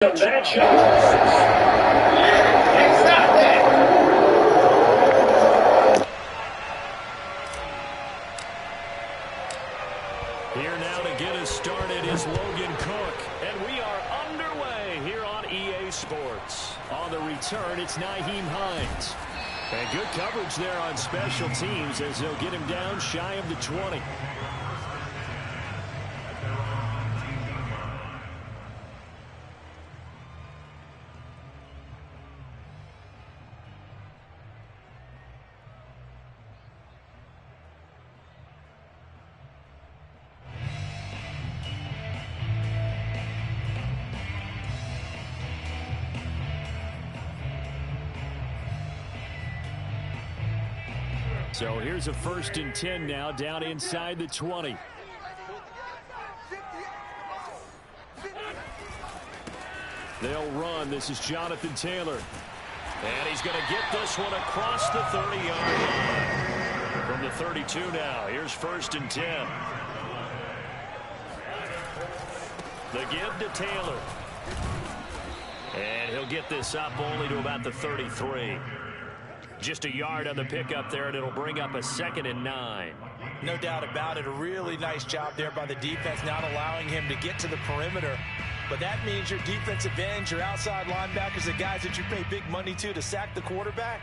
The matchup. Can't stop that. Here now to get us started is Logan Cook. And we are underway here on EA Sports. On the return, it's Nyheim Hines. And good coverage there on special teams as they'll get him down shy of the 20. So here's a 1st and 10 now down inside the 20. They'll run. This is Jonathan Taylor. And he's going to get this one across the 30-yard line. From the 32 now, here's 1st and 10. The give to Taylor. And he'll get this up only to about the 33. Just a yard on the pickup there, and it'll bring up a 2nd and 9. No doubt about it. A really nice job there by the defense, not allowing him to get to the perimeter. But that means your defensive ends, your outside linebackers, the guys that you pay big money to sack the quarterback,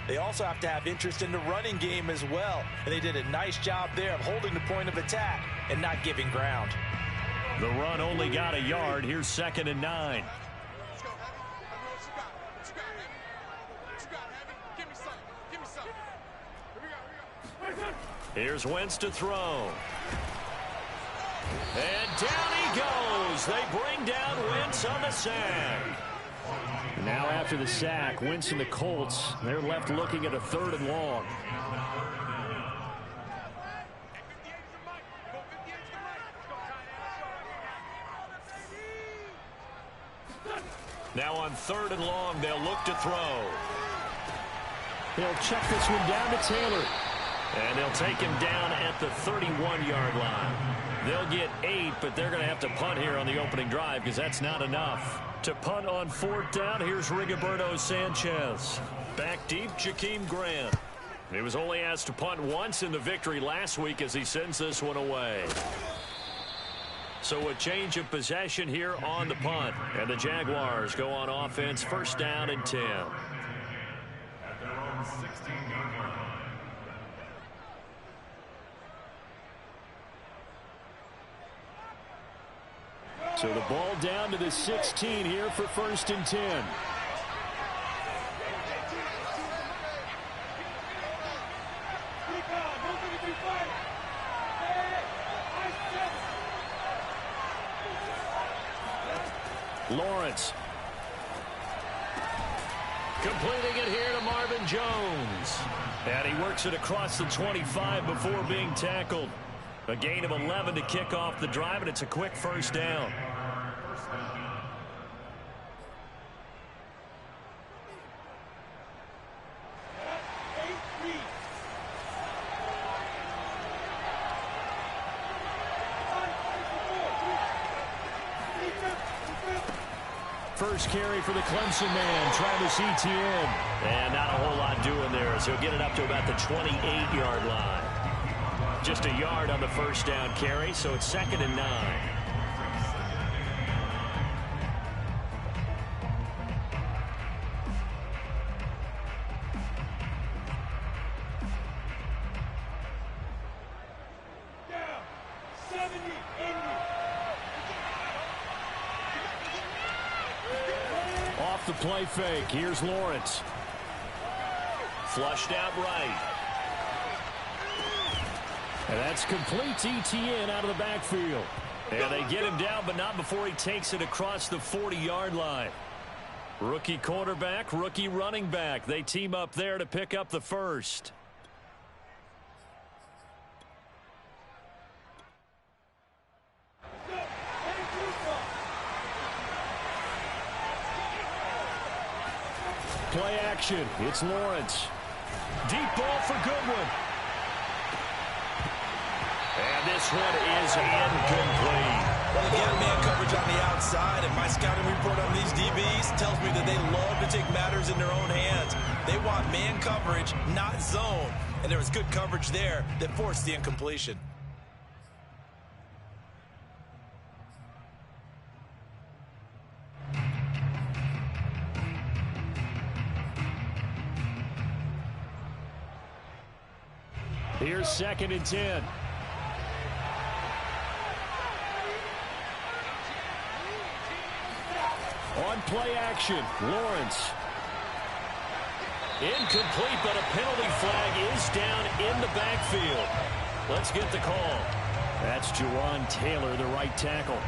they also have to have interest in the running game as well. And they did a nice job there of holding the point of attack and not giving ground. The run only got a yard. Here's 2nd and 9. Here's Wentz to throw. And down he goes. They bring down Wentz on the sack. Now after the sack, Wentz and the Colts, they're left looking at a 3rd and long. Now on 3rd and long, they'll look to throw. He'll check this one down to Taylor. And they'll take him down at the 31-yard line. They'll get 8, but they're going to have to punt here on the opening drive because that's not enough. To punt on 4th down, here's Rigoberto Sanchez. Back deep, Jakeem Grant. He was only asked to punt once in the victory last week as he sends this one away. So a change of possession here on the punt. And the Jaguars go on offense, 1st down and 10. So the ball down to the 16 here for 1st and 10. Lawrence. Completing it here to Marvin Jones. And he works it across the 25 before being tackled. A gain of 11 to kick off the drive, and it's a quick 1st down. First carry for the Clemson man, Travis Etienne. And not a whole lot doing there, so he'll get it up to about the 28-yard line. Just a yard on the 1st down carry, so it's 2nd and 9. Off the play fake, here's Lawrence. Flushed out right. And that's complete. Etienne out of the backfield. And they get him down, but not before he takes it across the 40-yard line. Rookie quarterback, rookie running back. They team up there to pick up the 1st. Play action. It's Lawrence. Deep ball for Goodwin. And this one is incomplete. Well, again, man coverage on the outside, and my scouting report on these DBs tells me that they love to take matters in their own hands. They want man coverage, not zone, and there was good coverage there that forced the incompletion. Here's 2nd and 10. On play action, Lawrence. Incomplete, but a penalty flag is down in the backfield. Let's get the call. That's Jawan Taylor, the right tackle.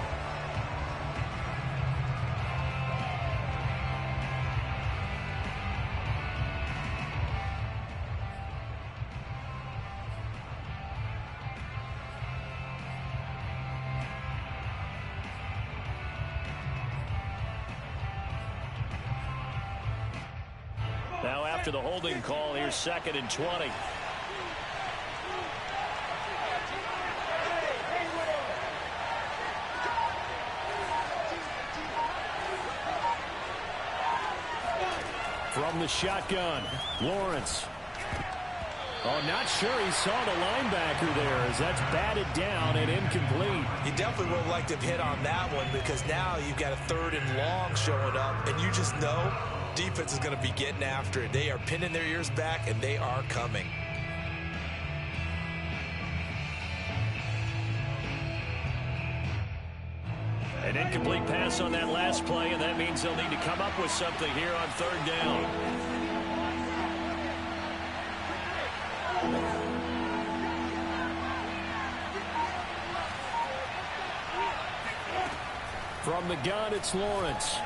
Now after the holding call, here's 2nd and 20. From the shotgun, Lawrence. Oh, not sure he saw the linebacker there as that's batted down and incomplete. You definitely would have liked to have hit on that one because now you've got a 3rd and long showing up, and you just know defense is going to be getting after it. They are pinning their ears back, and they are coming. An incomplete pass on that last play, and that means they'll need to come up with something here on 3rd down. From the gun, it's Lawrence.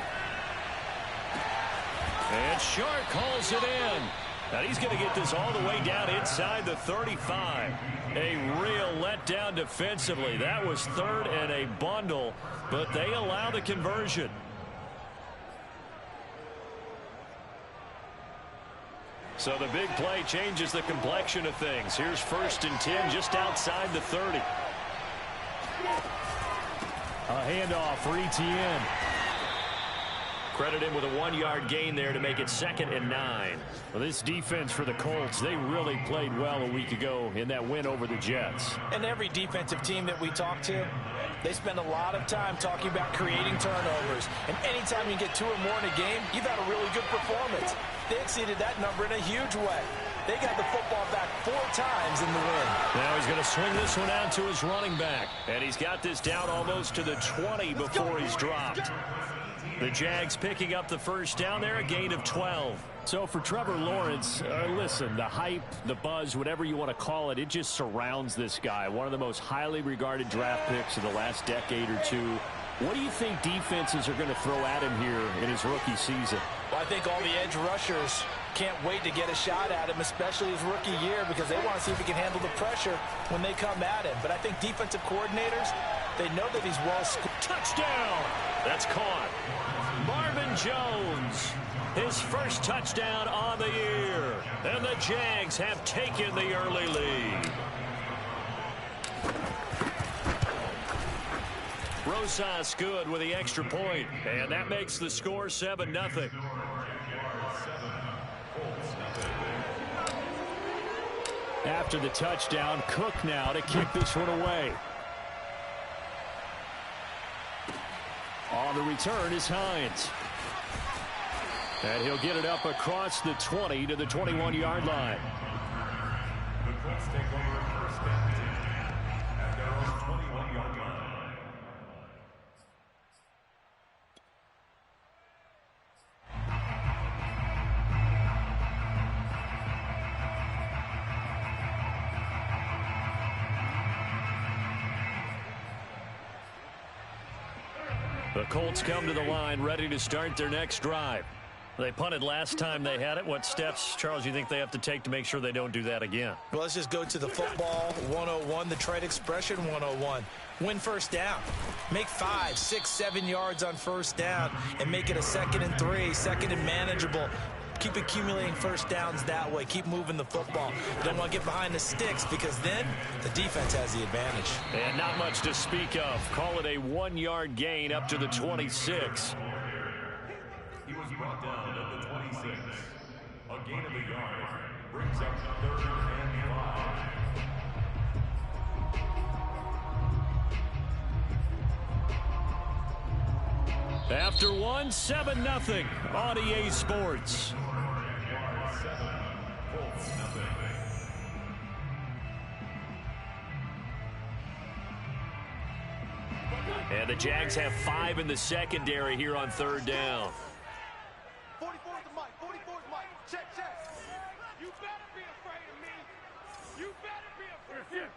And Shark calls it in. Now he's going to get this all the way down inside the 35. A real letdown defensively. That was 3rd and a bundle, but they allow the conversion. So the big play changes the complexion of things. Here's 1st and 10 just outside the 30. A handoff for Etienne. Credit him with a 1-yard gain there to make it 2nd and 9. Well, this defense for the Colts, they really played well a week ago in that win over the Jets. And every defensive team that we talk to, they spend a lot of time talking about creating turnovers. And anytime you get 2 or more in a game, you've had a really good performance. They exceeded that number in a huge way. They got the football back 4 times in the win. Now he's going to swing this one out to his running back. And he's got this down almost to the 20 before he's dropped. The Jags picking up the 1st down there, a gain of 12. So for Trevor Lawrence, listen, the hype, the buzz, whatever you want to call it, it just surrounds this guy. One of the most highly regarded draft picks of the last decade or two. What do you think defenses are going to throw at him here in his rookie season? Well, I think all the edge rushers can't wait to get a shot at him, especially his rookie year, because they want to see if he can handle the pressure when they come at him. But I think defensive coordinators, they know that he's well-schooled. Touchdown! That's caught. Marvin Jones, his 1st touchdown on the year. And the Jags have taken the early lead. Rosas good with the extra point, and that makes the score 7-0. After the touchdown, Cook now to kick this one away. On the return is Hines. And he'll get it up across the 20 to the 21-yard line. The Colts take over 1st and 10 at their own 21-yard line. The Colts come to the line ready to start their next drive. They punted last time they had it. What steps, Charles, you think they have to take to make sure they don't do that again? Well, let's just go to the football 101, the trade expression 101. Win 1st down. Make 5, 6, 7 yards on 1st down and make it a 2nd and 3, 2nd and manageable. Keep accumulating first downs that way. Keep moving the football. You don't want to get behind the sticks because then the defense has the advantage. And not much to speak of. Call it a 1-yard gain up to the 26. He was brought down at the 26. A gain of a yard brings up 3rd and 5. After 7-0 on EA Sports. And the Jags have 5 in the secondary here on 3rd down. 44 is the mic. 44 is mic. Check. You better be afraid of me. You better be afraid.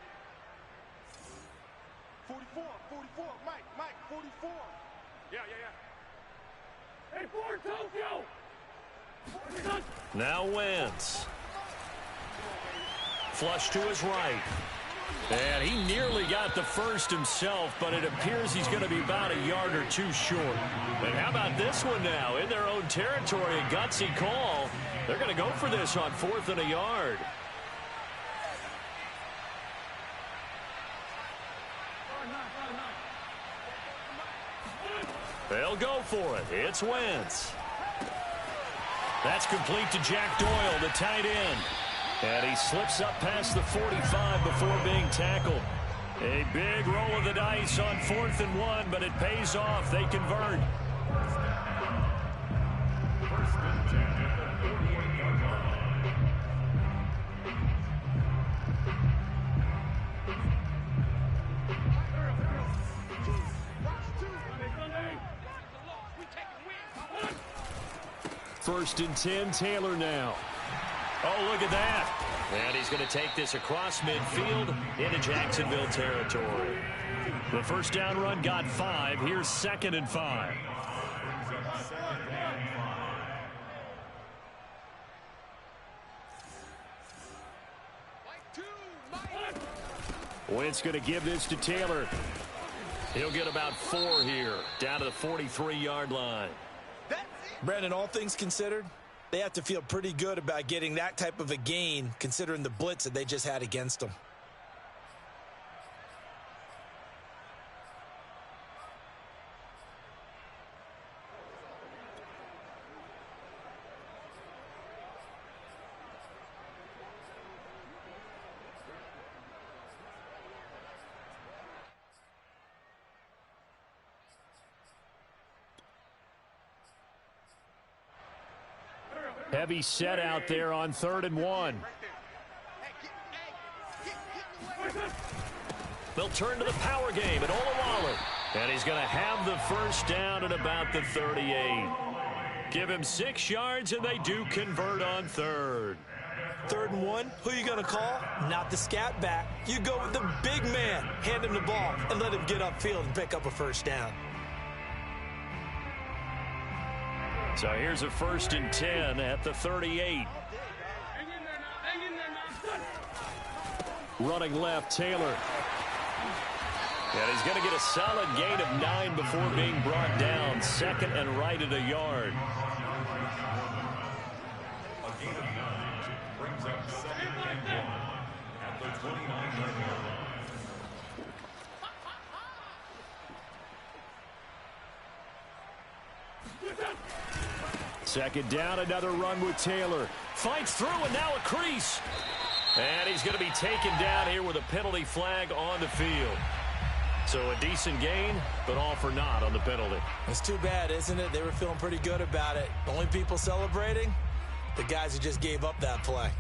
44, Mike, 44. Yeah. Hey, for Tokyo. Now Wentz. Flush to his right. And he nearly got the first himself, but it appears he's going to be about a yard or two short. And how about this one now? In their own territory, a gutsy call. They're going to go for this on 4th and a yard. They'll go for it. It's Wentz. That's complete to Jack Doyle, the tight end. And he slips up past the 45 before being tackled. A big roll of the dice on 4th and 1, but it pays off. They convert. First and 10 at the 48-yard line. First and 10, Taylor now. Oh, look at that. And he's going to take this across midfield into Jacksonville territory. The first down run got 5. Here's 2nd and 5. Wentz going to give this to Taylor. He'll get about 4 here, down to the 43-yard line. Brandon, all things considered, they have to feel pretty good about getting that type of a gain considering the blitz that they just had against them. Heavy set out there on 3rd and 1. They'll turn to the power game at Olawale. And he's going to have the first down at about the 38. Give him 6 yards, and they do convert on 3rd. 3rd and 1, who are you going to call? Not the scat back. You go with the big man. Hand him the ball and let him get upfield and pick up a first down. So here's a 1st and 10 at the 38. Running left, Taylor. And he's going to get a solid gain of 9 before being brought down. 2nd and right at a yard. A gain of 9 brings up 2nd and 1 at the 29-yard line. Second down, another run with Taylor. Fights through, and now a crease. And he's going to be taken down here with a penalty flag on the field. So a decent gain, but all for naught on the penalty. It's too bad, isn't it? They were feeling pretty good about it. The only people celebrating, the guys who just gave up that play.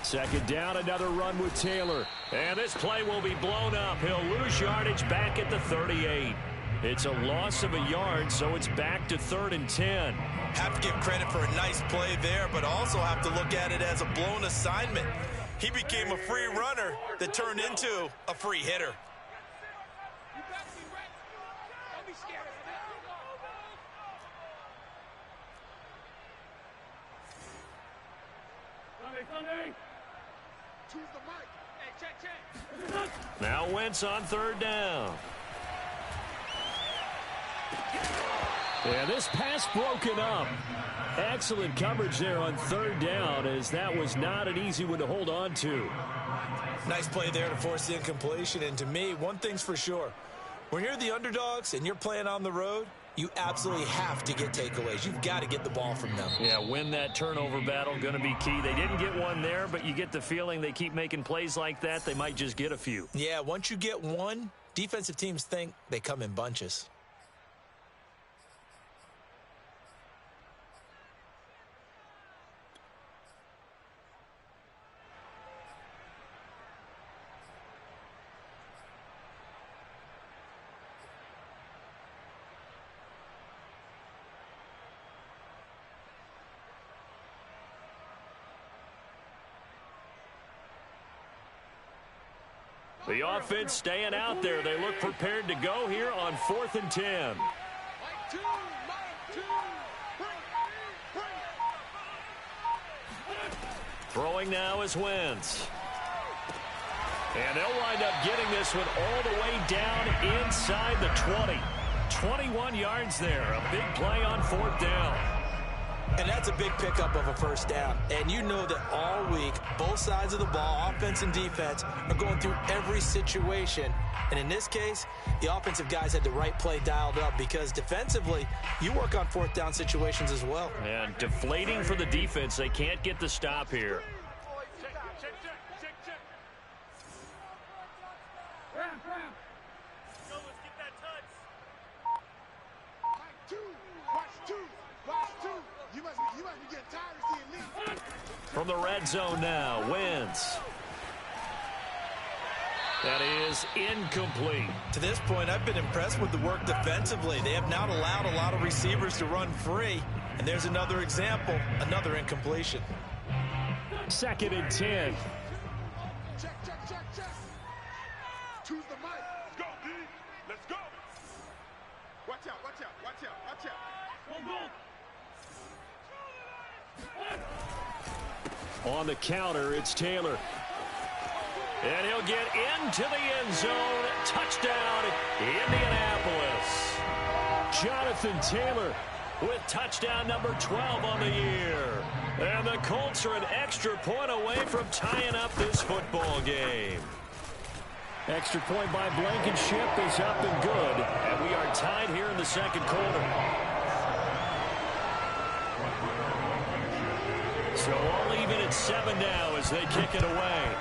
Second down, another run with Taylor. And this play will be blown up. He'll lose yardage back at the 38. It's a loss of a yard, so it's back to 3rd and 10. Have to give credit for a nice play there, but also have to look at it as a blown assignment. He became a free runner that turned into a free hitter. Choose the mic. Hey, check. Now Wentz on third down. And this pass broken up. Excellent coverage there on third down, as that was not an easy one to hold on to. Nice play there to force the incompletion. And to me, one thing's for sure. When you're the underdogs and you're playing on the road, you absolutely have to get takeaways. You've got to get the ball from them. Yeah, win that turnover battle, going to be key. They didn't get one there, but you get the feeling they keep making plays like that, they might just get a few. Yeah, once you get one, defensive teams think they come in bunches. The offense staying out there. They look prepared to go here on 4th and 10. Throwing now is Wentz. And they'll wind up getting this one all the way down inside the 20. 21 yards there. A big play on 4th down. And that's a big pickup of a first down. And you know that all week, both sides of the ball, offense and defense, are going through every situation. And in this case, the offensive guys had the right play dialed up, because defensively, you work on 4th down situations as well. And deflating for the defense. They can't get the stop here. From the red zone now, Wentz. That is incomplete. To this point, I've been impressed with the work defensively. They have not allowed a lot of receivers to run free. And there's another example, another incompletion. 2nd and 10. Check. Choose the mic. Let's go, D. Let's go. Watch out. On the counter, it's Taylor. And he'll get into the end zone. Touchdown, Indianapolis. Jonathan Taylor with touchdown number 12 on the year. And the Colts are an extra point away from tying up this football game. Extra point by Blankenship is up and good. And we are tied here in the second quarter. So all even at 7 now as they kick it away.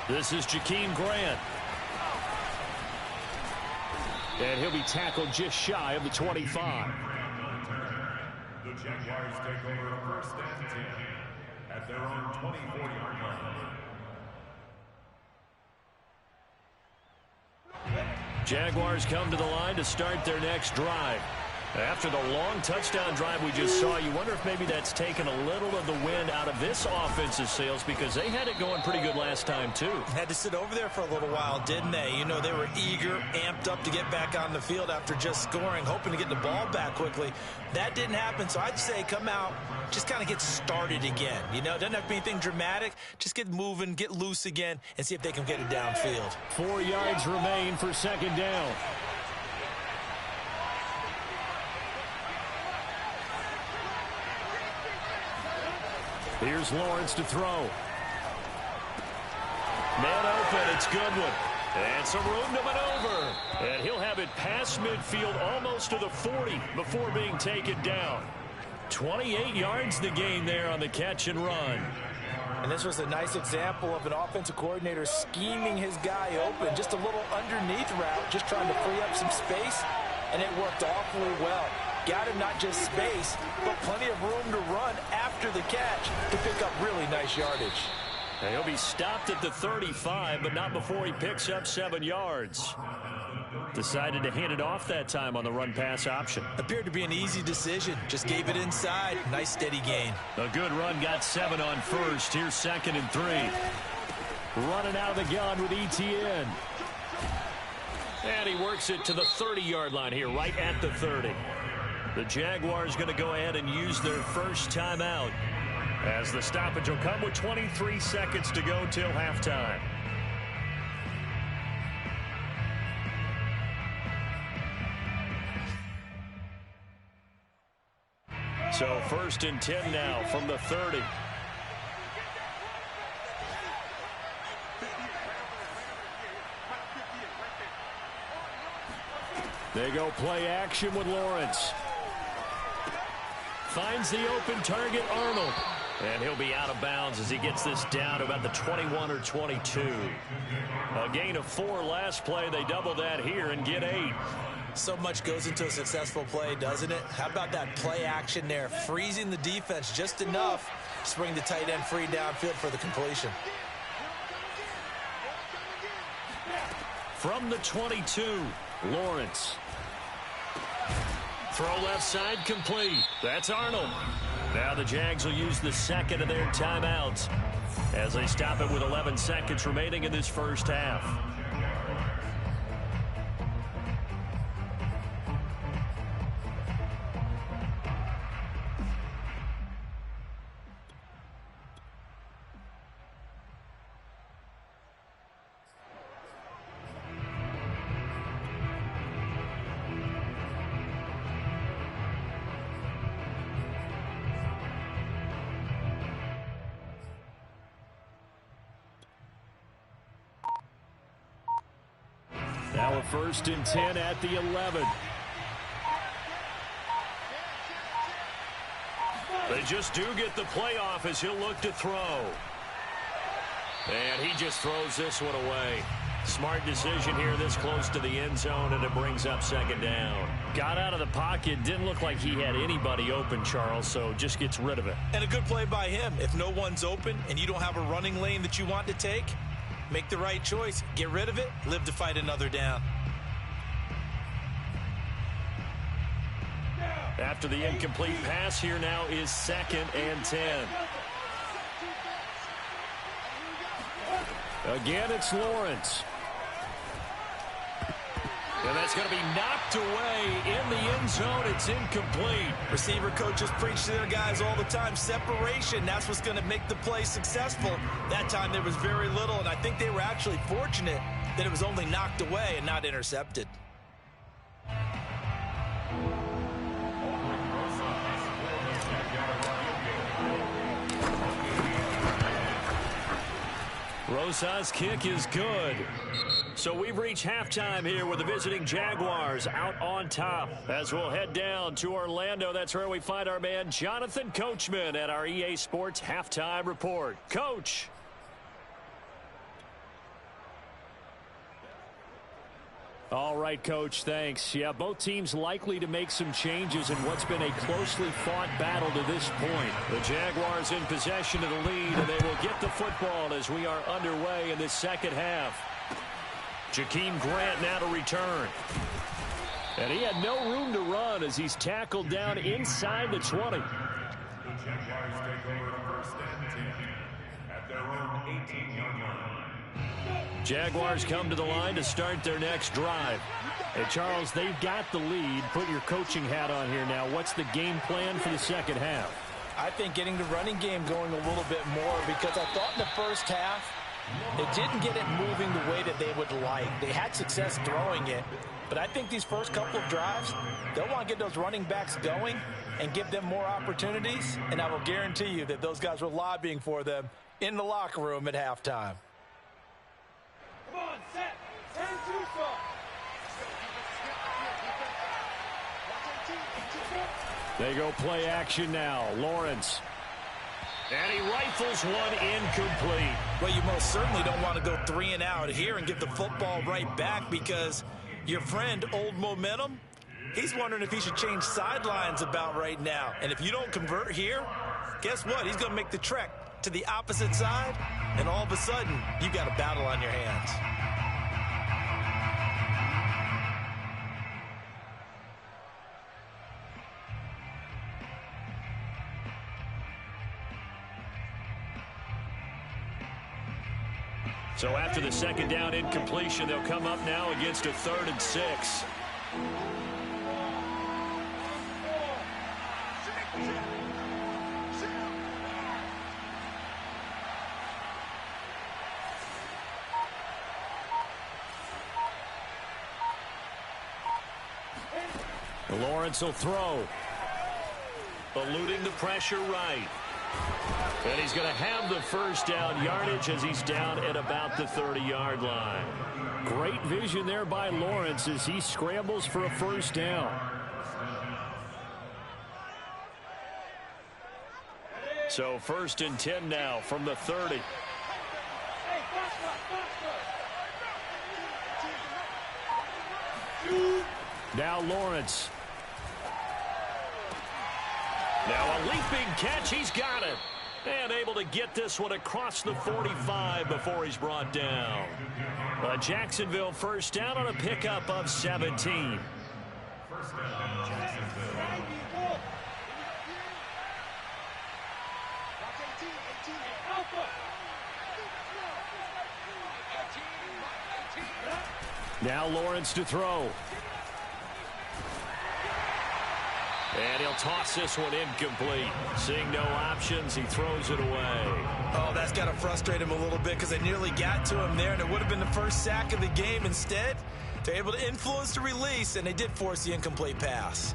This is Jakeem Grant. And he'll be tackled just shy of the 25. The Jaguars take over 1st and 10 at their own 24-yard line. Jaguars come to the line to start their next drive. After the long touchdown drive we just saw, you wonder if maybe that's taken a little of the wind out of this offense's sails, because they had it going pretty good last time, too. Had to sit over there for a little while, didn't they? You know, they were eager, amped up to get back on the field after just scoring, hoping to get the ball back quickly. That didn't happen, so I'd say come out, just kind of get started again. You know, it doesn't have to be anything dramatic. Just get moving, get loose again, and see if they can get it downfield. 4 yards remain for 2nd down. Here's Lawrence to throw. Man open, it's Goodwin. And some room to maneuver. And he'll have it past midfield almost to the 40 before being taken down. 28 yards the gain there on the catch and run. And this was a nice example of an offensive coordinator scheming his guy open. Just a little underneath route, just trying to free up some space. And it worked awfully well. Got him not just space, but plenty of room to run after the catch to pick up really nice yardage. And he'll be stopped at the 35, but not before he picks up 7 yards. Decided to hand it off that time on the run-pass option. Appeared to be an easy decision. Just gave it inside. Nice steady gain. A good run, got 7 on first. Here's 2nd and 3. Running out of the gun with ETN. And he works it to the 30-yard line here, right at the 30. The Jaguars going to go ahead and use their first timeout, as the stoppage will come with 23 seconds to go till halftime. So 1st and 10 now from the 30. They go play action with Lawrence. Finds the open target, Arnold. And he'll be out of bounds as he gets this down to about the 21 or 22. A gain of 4 last play. They double that here and get 8. So much goes into a successful play, doesn't it? How about that play action there? Freezing the defense just enough to bring the tight end free downfield for the completion. From the 22, Lawrence. Throw left side complete. That's Arnold. Now the Jags will use the second of their timeouts as they stop it with 11 seconds remaining in this first half. Now a 1st and 10 at the 11. They just do get the playoff as he'll look to throw. And he just throws this one away. Smart decision here this close to the end zone, and it brings up 2nd down. Got out of the pocket. Didn't look like he had anybody open, Charles, so just gets rid of it. And a good play by him. If no one's open and you don't have a running lane that you want to take, make the right choice. Get rid of it. Live to fight another down. After the incomplete pass, here now is 2nd and 10. Again, it's Lawrence. And that's going to be knocked away in the end zone. It's incomplete. Receiver coaches preach to their guys all the time. Separation, that's what's going to make the play successful. That time there was very little, and I think they were actually fortunate that it was only knocked away and not intercepted. Rosa's kick is good. So we've reached halftime here with the visiting Jaguars out on top. As we'll head down to Orlando, that's where we find our man Jonathan Coachman at our EA Sports Halftime Report. Coach. All right, Coach, thanks. Yeah, both teams likely to make some changes in what's been a closely fought battle to this point. The Jaguars in possession of the lead, and they will get the football as we are underway in this second half. Jakeem Grant now to return. And he had no room to run as he's tackled down inside the 20. The Jaguars take over 1st and 10 at their own 18-yard line. Jaguars come to the line to start their next drive. Hey, Charles, they've got the lead. Put your coaching hat on here now. What's the game plan for the second half? I think getting the running game going a little bit more, because I thought in the first half they didn't get it moving the way that they would like. They had success throwing it, but I think these first couple of drives, they'll want to get those running backs going and give them more opportunities, and I will guarantee you that those guys were lobbying for them in the locker room at halftime. Come on, set. 10-2 strong. They go play action now. Lawrence. And he rifles one incomplete. Well, you most certainly don't want to go 3 and out here and give the football right back, because your friend, Old Momentum, he's wondering if he should change sidelines about right now. And if you don't convert here, guess what? He's going to make the trek to the opposite side, and all of a sudden, you got a battle on your hands. So after the second down incompletion, they'll come up now against a 3rd and 6. Lawrence will throw. Eluding the pressure right. And he's going to have the first down yardage as he's down at about the 30-yard line. Great vision there by Lawrence as he scrambles for a first down. So 1st and 10 now from the 30. Now Lawrence. Now a leaping catch. He's got it. And able to get this one across the 45 before he's brought down. A Jacksonville first down on a pickup of 17. First down, Jacksonville. Now Lawrence to throw. And he'll toss this one incomplete. Seeing no options, he throws it away. Oh, that's got to frustrate him a little bit because they nearly got to him there, and it would have been the first sack of the game. Instead, they're able to influence the release, and they did force the incomplete pass.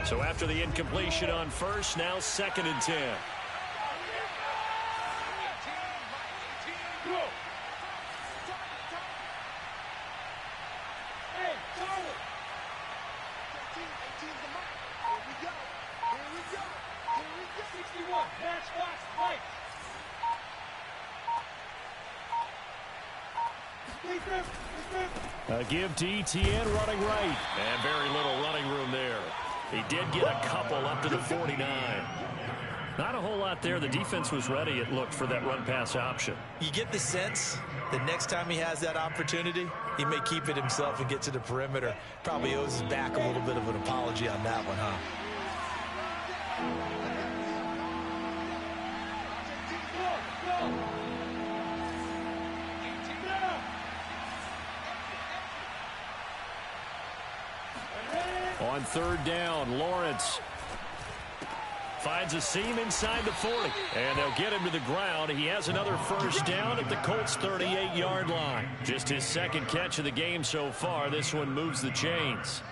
So after the incompletion on first, now 2nd and 10. A give to ETN running right. And very little running room there. He did get a couple up to the 49. Not a whole lot there. The defense was ready, it looked, for that run-pass option. You get the sense that next time he has that opportunity, he may keep it himself and get to the perimeter. Probably owes his back a little bit of an apology on that one, huh? On 3rd down, Lawrence finds a seam inside the 40. And they'll get him to the ground. He has another first down at the Colts' 38-yard line. Just his 2nd catch of the game so far. This one moves the chains.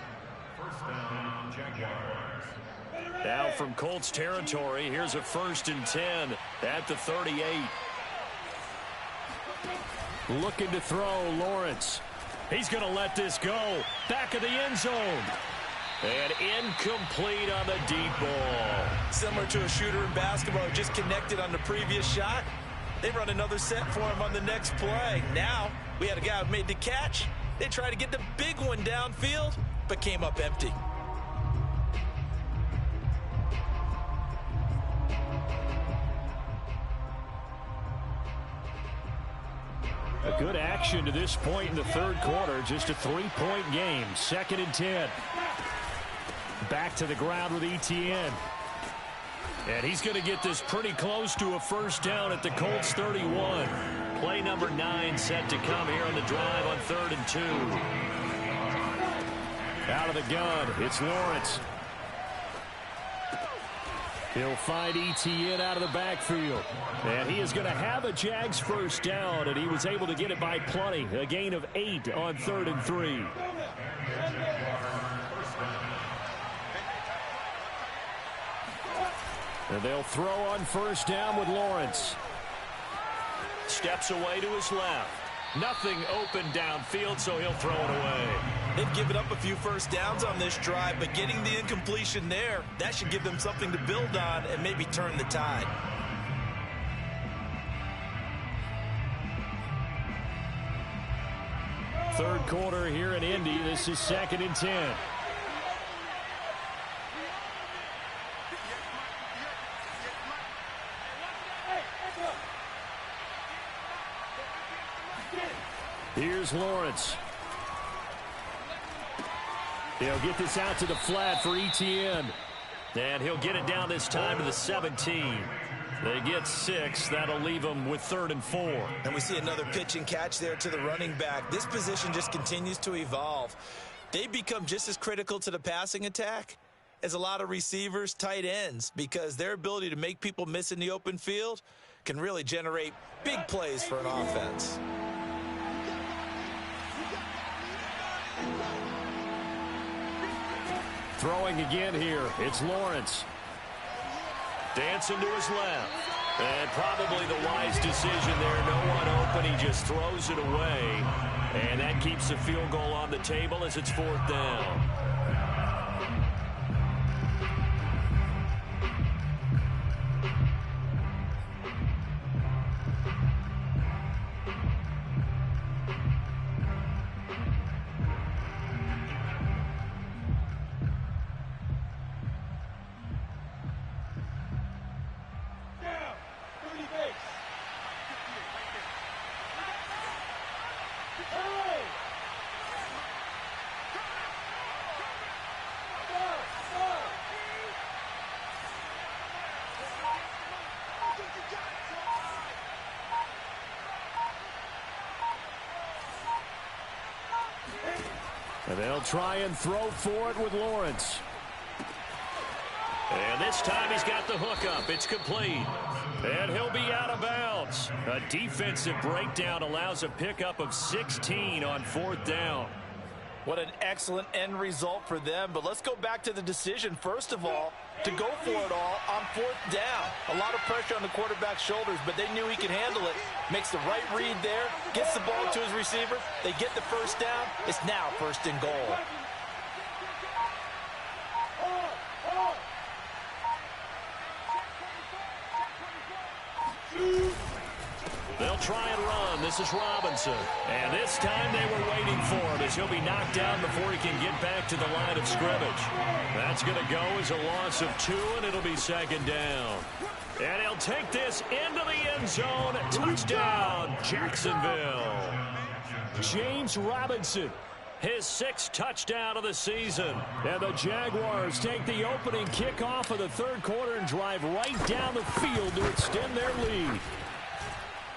First down, Jaguars. Now from Colts territory, here's a 1st and 10 at the 38. Looking to throw, Lawrence. He's going to let this go. Back of the end zone. And incomplete on the deep ball. Similar to a shooter in basketball who just connected on the previous shot. They run another set for him on the next play. Now, we had a guy who made the catch. They tried to get the big one downfield, but came up empty. A good action to this point in the 3rd quarter. Just a 3-point game. 2nd and 10. Back to the ground with ETN. And he's going to get this pretty close to a first down at the Colts 31. Play number 9 set to come here on the drive on 3rd and 2. Out of the gun, it's Lawrence. He'll find ETN out of the backfield. And he is going to have a Jags first down, and he was able to get it by plenty. A gain of 8 on 3rd and 3. And they'll throw on first down with Lawrence. Steps away to his left. Nothing open downfield, so he'll throw it away. They've given up a few first downs on this drive, but getting the incompletion there, that should give them something to build on and maybe turn the tide. Third quarter here in Indy. This is 2nd and 10. Here's Lawrence. They'll get this out to the flat for ETN. And he'll get it down this time to the 17. They get 6. That'll leave them with 3rd and 4. And we see another pitch and catch there to the running back. This position just continues to evolve. They become just as critical to the passing attack as a lot of receivers, tight ends, because their ability to make people miss in the open field can really generate big plays for an offense. Throwing again here, it's Lawrence. Dancing to his left. And probably the wise decision there. No one open. He just throws it away. And that keeps the field goal on the table as it's 4th down. And they'll try and throw for it with Lawrence. And this time he's got the hookup. It's complete. And he'll be out of bounds. A defensive breakdown allows a pickup of 16 on 4th down. What an excellent end result for them. But let's go back to the decision, first of all, to go for it all on 4th down. A lot of pressure on the quarterback's shoulders, but they knew he could handle it. Makes the right read there, gets the ball to his receiver. They get the first down. It's now 1st and goal. They'll try and run. This is Robinson. And this time they were waiting for him as he'll be knocked down before he can get back to the line of scrimmage. That's going to go as a loss of 2, and it'll be 2nd down. And he'll take this into the end zone. Touchdown, Jacksonville. James Robinson, his 6th touchdown of the season. And the Jaguars take the opening kickoff of the 3rd quarter and drive right down the field to extend their lead.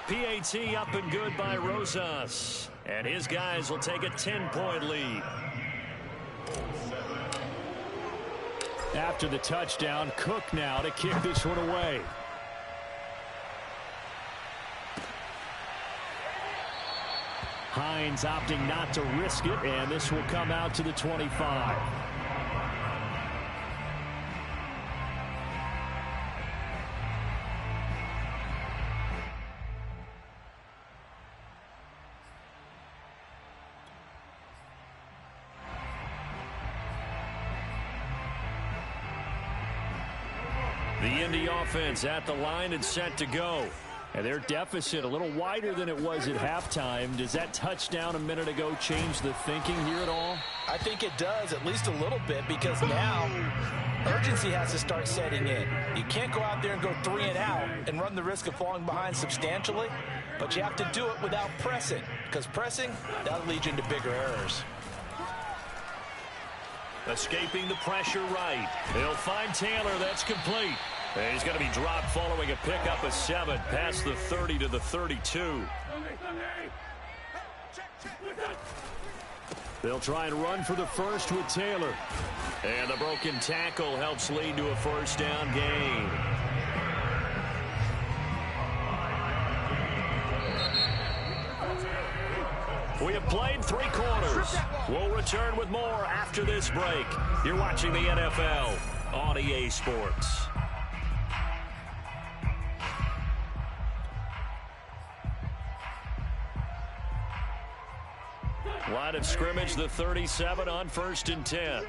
PAT up and good by Rosas. And his guys will take a 10-point lead. After the touchdown, Cook now to kick this one away. Hines opting not to risk it, and this will come out to the 25. The Indy offense at the line and set to go. And their deficit a little wider than it was at halftime. Does that touchdown a minute ago change the thinking here at all? I think it does, at least a little bit, because now urgency has to start setting in. You can't go out there and go 3 and out and run the risk of falling behind substantially, but you have to do it without pressing, because pressing, that'll lead you into bigger errors. Escaping the pressure right. They'll find Taylor. That's complete. And he's going to be dropped following a pickup of 7 past the 30 to the 32. They'll try and run for the first with Taylor. And the broken tackle helps lead to a 1st down gain. We have played 3 quarters. We'll return with more after this break. You're watching the NFL on EA Sports. Line of scrimmage, the 37 on 1st and 10.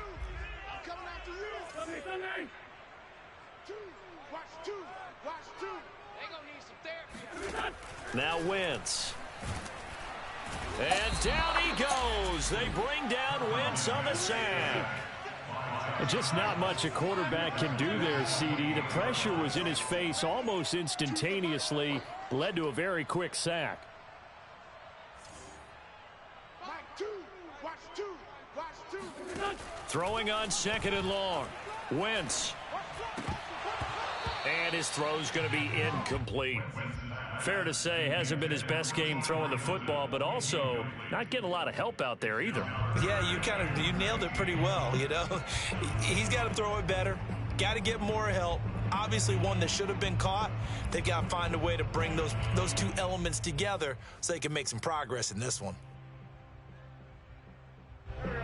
Now Wentz. And down he goes. They bring down Wentz on the sack. Just not much a quarterback can do there, CD. The pressure was in his face almost instantaneously. Led to a very quick sack. Throwing on 2nd and long. Wentz. And his throw's going to be incomplete. Fair to say, hasn't been his best game throwing the football, but also not getting a lot of help out there either. Yeah, you nailed it pretty well, you know. He's got to throw it better. Got to get more help. Obviously one that should have been caught. They've got to find a way to bring those two elements together so they can make some progress in this one.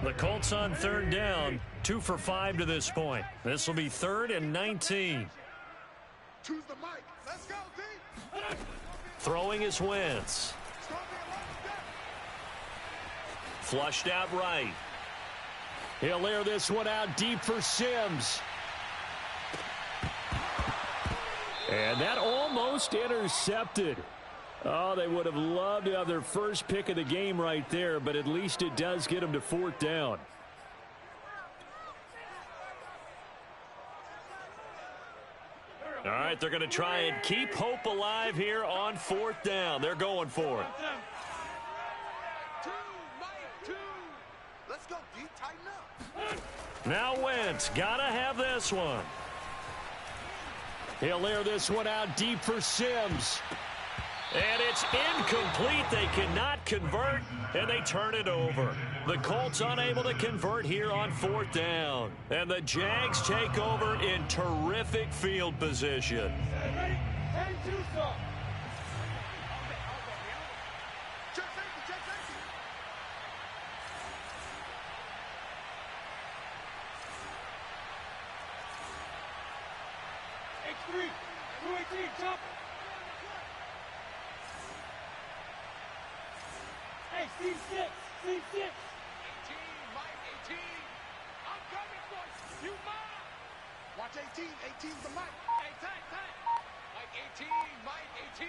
The Colts on third down, 2 for 5 to this point. This will be 3rd and 19. Choose the mic. Let's go, team. Throwing is Wentz. Flushed out right. He'll air this one out deep for Sims. And that almost intercepted. Oh, they would have loved to have their first pick of the game right there, but at least it does get them to 4th down. All right, they're going to try and keep hope alive here on 4th down. They're going for it. Let's go, D. Tighten up. Now Wentz, got to have this one. He'll air this one out deep for Sims. And it's incomplete. They cannot convert, and they turn it over. The Colts unable to convert here on 4th down. And the Jags take over in terrific field position. X3, 218, jump. Hey, C6, C6. 18, Mike, 18. I'm coming for you. You mine. Watch 18. 18's the mic. Hey, tight. Mike, 18. Mike, 18.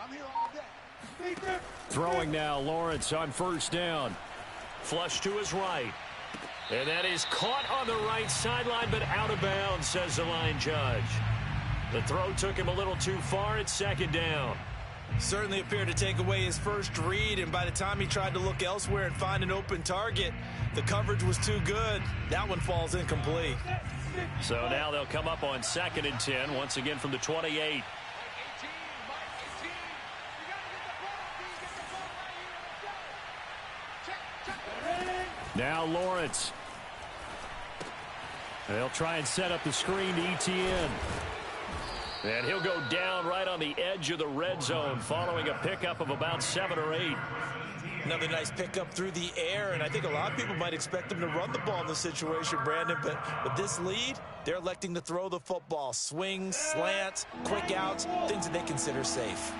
I'm here all day. Throwing now, Lawrence on 1st down. Flush to his right. And that is caught on the right sideline, but out of bounds, says the line judge. The throw took him a little too far. It's 2nd down. Certainly appeared to take away his first read, and by the time he tried to look elsewhere and find an open target, the coverage was too good. That one falls incomplete. So now they'll come up on 2nd and 10, once again from the 28. Now Lawrence. They'll try and set up the screen to ETN. And he'll go down right on the edge of the red zone following a pickup of about 7 or 8. Another nice pickup through the air, and I think a lot of people might expect him to run the ball in this situation, Brandon, but with this lead, they're electing to throw the football. Swings, slants, quick outs, things that they consider safe.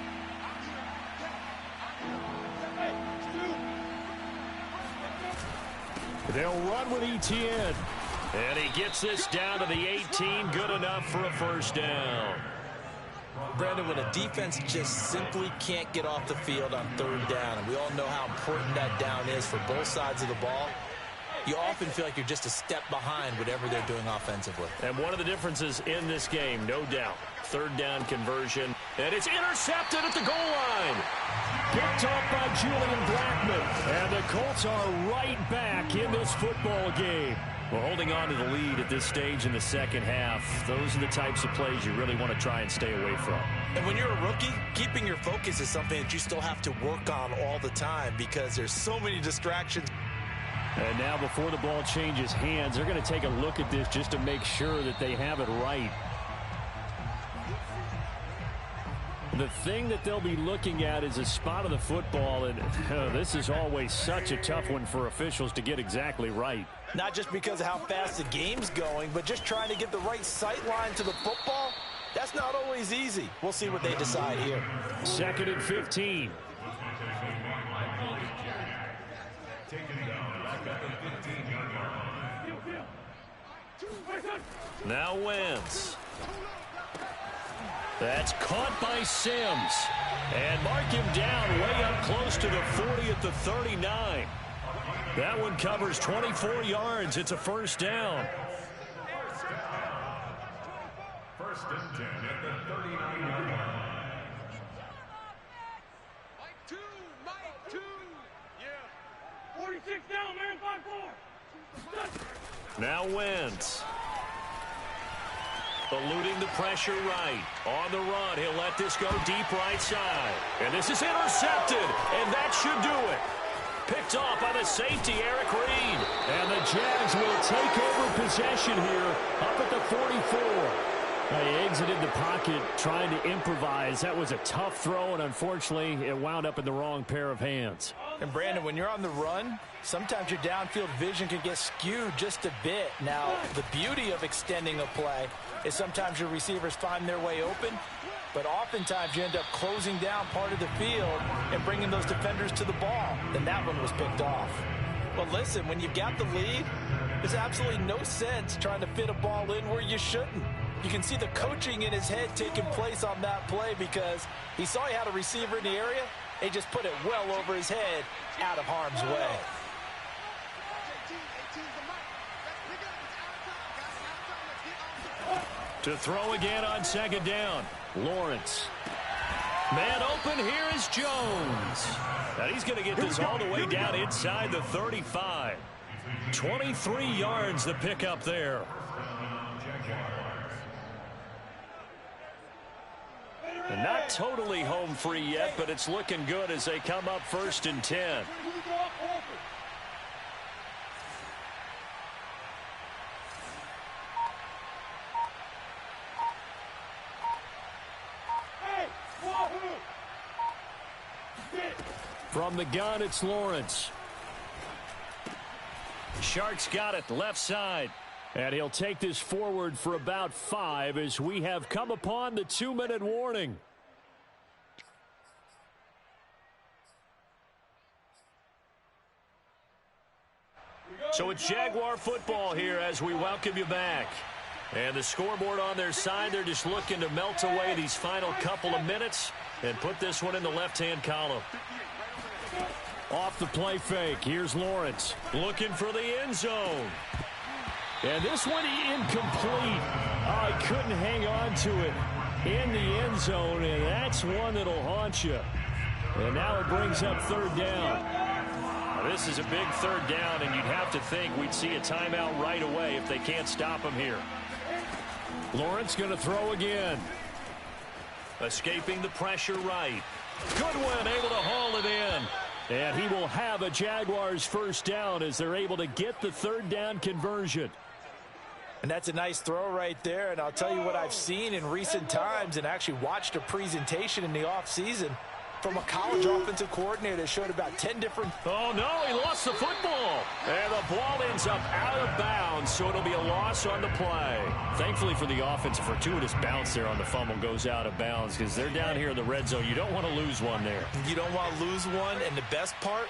They'll run with ETN. And he gets this down to the 18, good enough for a 1st down. Brandon, when a defense just simply can't get off the field on 3rd down, and we all know how important that down is for both sides of the ball, you often feel like you're just a step behind whatever they're doing offensively. And one of the differences in this game, no doubt, 3rd down conversion. And it's intercepted at the goal line. Picked off by Julian Blackman. And the Colts are right back in this football game. Well, holding on to the lead at this stage in the 2nd half, those are the types of plays you really want to try and stay away from. And when you're a rookie, keeping your focus is something that you still have to work on all the time because there's so many distractions. And now before the ball changes hands, they're going to take a look at this just to make sure that they have it right. The thing that they'll be looking at is a spot of the football, and this is always such a tough one for officials to get exactly right. Not just because of how fast the game's going, but just trying to get the right sight line to the football. That's not always easy. We'll see what they decide here. 2nd and 15. Now Wentz. That's caught by Sims. And mark him down way up close to the 40 at the 39. That one covers 24 yards. It's a 1st down. 1st and 10 at the 39-yard line. Mike 2, Mike 2. Yeah. 46 down, man, 5-4. Now Wentz. Eluding the pressure right. On the run, he'll let this go deep right side. And this is intercepted, and that should do it. Picked off by the safety, Eric Reed. And the Jags will take over possession here up at the 44. He exited the pocket trying to improvise. That was a tough throw, and unfortunately, it wound up in the wrong pair of hands. And, Brandon, when you're on the run, sometimes your downfield vision can get skewed just a bit. Now, the beauty of extending a play is sometimes your receivers find their way open, but oftentimes you end up closing down part of the field and bringing those defenders to the ball. And that one was picked off. Well, listen, when you've got the lead, there's absolutely no sense trying to fit a ball in where you shouldn't. You can see the coaching in his head taking place on that play because he saw he had a receiver in the area. He just put it well over his head, out of harm's way. To throw again on second down, Lawrence. Man open, here is Jones. And he's going to get this all the way down inside the 35. 23 yards the pickup there. And not totally home free yet, but it's looking good as they come up 1st and 10. From the gun, it's Lawrence. Sharks got it, left side. And he'll take this forward for about 5 as we have come upon the 2-minute warning. So it's Jaguar football here as we welcome you back. And the scoreboard on their side, they're just looking to melt away these final couple of minutes and put this one in the left-hand column. Off the play fake, here's Lawrence. Looking for the end zone. And this one incomplete. Oh, he couldn't hang on to it in the end zone, and that's one that'll haunt you. And now it brings up 3rd down. Now, this is a big 3rd down, and you'd have to think we'd see a timeout right away if they can't stop him here. Lawrence going to throw again. Escaping the pressure right. Goodwin able to haul it in. And he will have a Jaguars 1st down as they're able to get the 3rd down conversion. And that's a nice throw right there. And I'll tell you what I've seen in recent times and actually watched a presentation in the offseason from a college offensive coordinator that showed about 10 different. Oh, no, he lost the football. And the ball ends up out of bounds, so it'll be a loss on the play. Thankfully for the offense, a fortuitous bounce there on the fumble goes out of bounds because they're down here in the red zone. You don't want to lose one there. You don't want to lose one, and the best part,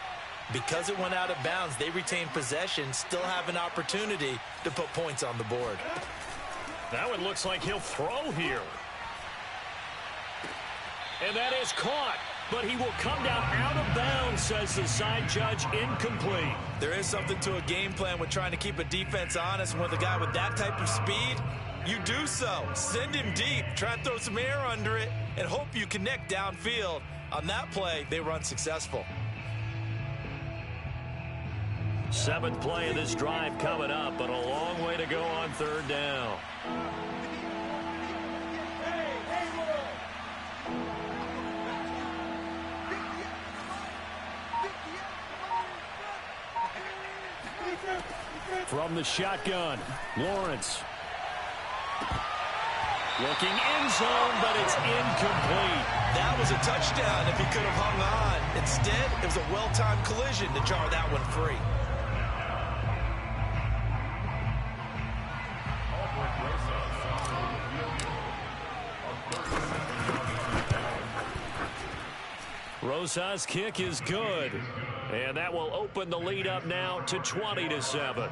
because it went out of bounds, they retain possession, still have an opportunity to put points on the board. That one looks like he'll throw here. And that is caught. But he will come down out of bounds, says the side judge, incomplete. There is something to a game plan with trying to keep a defense honest. With a guy with that type of speed, you do so. Send him deep, try and throw some air under it, and hope you connect downfield. On that play, they run successful. 7th play of this drive coming up, but a long way to go on 3rd down. From the shotgun, Lawrence. Looking end zone, but it's incomplete. That was a touchdown if he could have hung on. Instead, it was a well-timed collision to jar that one free. Rosa's kick is good. And that will open the lead up now to 20-7.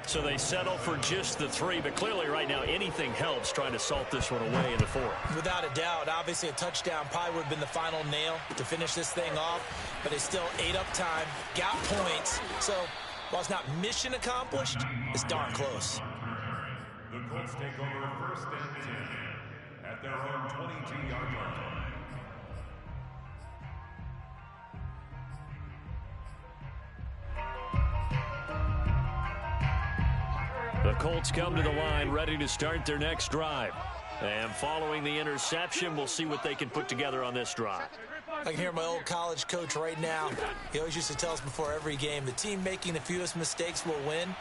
So they settle for just the 3, but clearly right now anything helps trying to salt this one away in the 4th. Without a doubt, obviously a touchdown probably would have been the final nail to finish this thing off, but it's still ate up time, got points. So while it's not mission accomplished, it's darn close. The Colts take over 1st and 10 at their own 22-yard line. The Colts come to the line, ready to start their next drive. And following the interception, we'll see what they can put together on this drive. I can hear my old college coach right now. He always used to tell us before every game, the team making the fewest mistakes will win.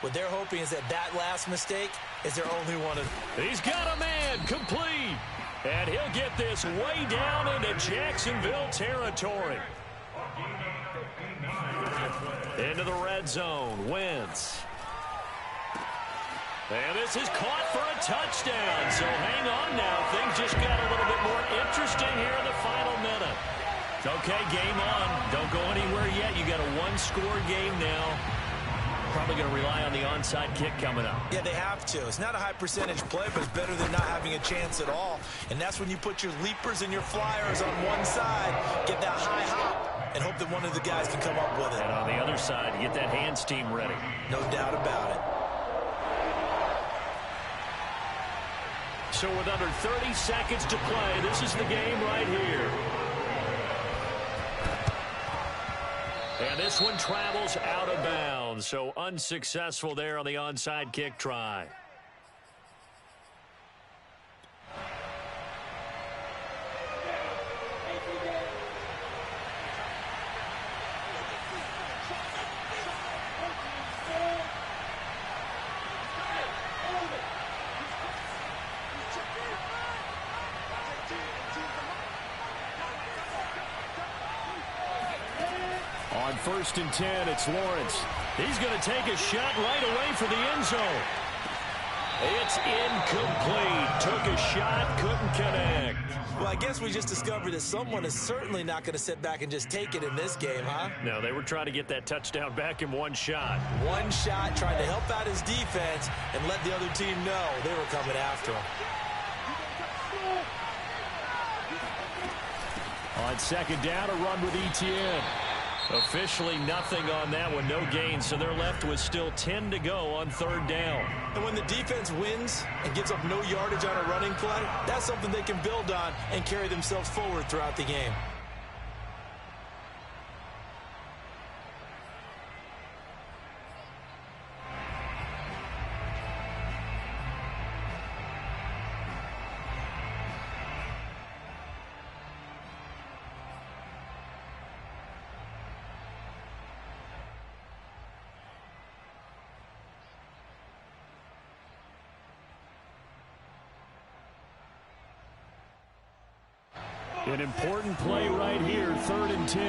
What they're hoping is that last mistake is their only one. He's got a man, complete. And he'll get this way down into Jacksonville territory. Into the red zone, Wentz. And this is caught for a touchdown. So hang on now. Things just got a little bit more interesting here in the final minute. Okay, game on. Don't go anywhere yet. You got a one-score game now. Probably going to rely on the onside kick coming up. Yeah, they have to. It's not a high percentage play, but it's better than not having a chance at all. And that's when you put your leapers and your flyers on one side, get that high hop, and hope that one of the guys can come up with it. And on the other side, get that hands team ready. No doubt about it. So with under 30 seconds to play, this is the game right here. And this one travels out of bounds, so unsuccessful there on the onside kick try. On 1st and 10, it's Lawrence. He's going to take a shot right away for the end zone. It's incomplete. Took a shot, couldn't connect. Well, I guess we just discovered that someone is certainly not going to sit back and just take it in this game, huh? No, they were trying to get that touchdown back in one shot. One shot, trying to help out his defense and let the other team know they were coming after him. On 2nd down, a run with Etienne. Officially nothing on that one, no gain, so they're left with still 10 to go on 3rd down. And when the defense wins and gives up no yardage on a running play, that's something they can build on and carry themselves forward throughout the game. An important play right here, 3rd and 10.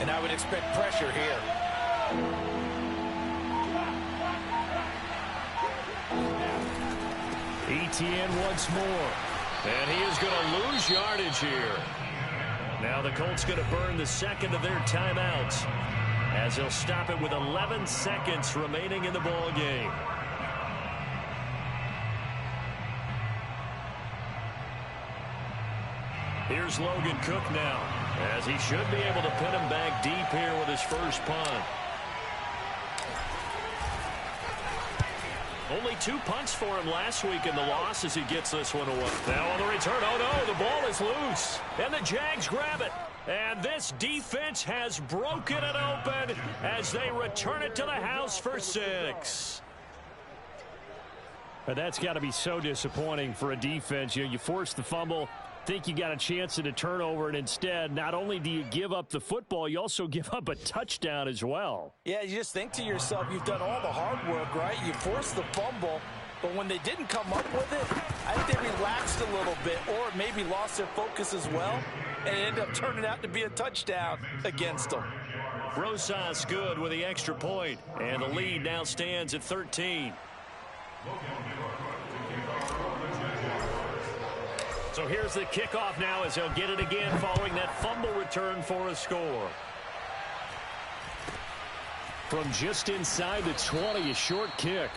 And I would expect pressure here. Etienne once more. And he is going to lose yardage here. Now the Colts going to burn the second of their timeouts as they'll stop it with 11 seconds remaining in the ball game. Here's Logan Cook now, as he should be able to pin him back deep here with his first punt. Only 2 punts for him last week in the loss as he gets this one away. Now on the return, oh no, the ball is loose. And the Jags grab it. And this defense has broken it open as they return it to the house for 6. But that's got to be so disappointing for a defense. You force the fumble, think you got a chance at a turnover, and instead, not only do you give up the football, you also give up a touchdown as well. Yeah, you just think to yourself, you've done all the hard work, right? You forced the fumble, but when they didn't come up with it, I think they relaxed a little bit or maybe lost their focus as well, and it ended up turning out to be a touchdown against them. Rosas good with the extra point, and the lead now stands at 13. So here's the kickoff now as they'll get it again following that fumble return for a score. From just inside the 20, a short kick.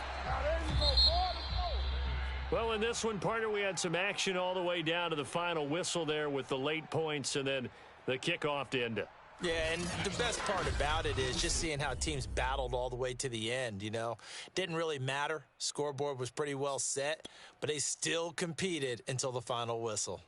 Well, in this one, partner, we had some action all the way down to the final whistle there with the late points and then the kickoff to end it. Yeah, and the best part about it is just seeing how teams battled all the way to the end, you know. Didn't really matter. Scoreboard was pretty well set, but they still competed until the final whistle.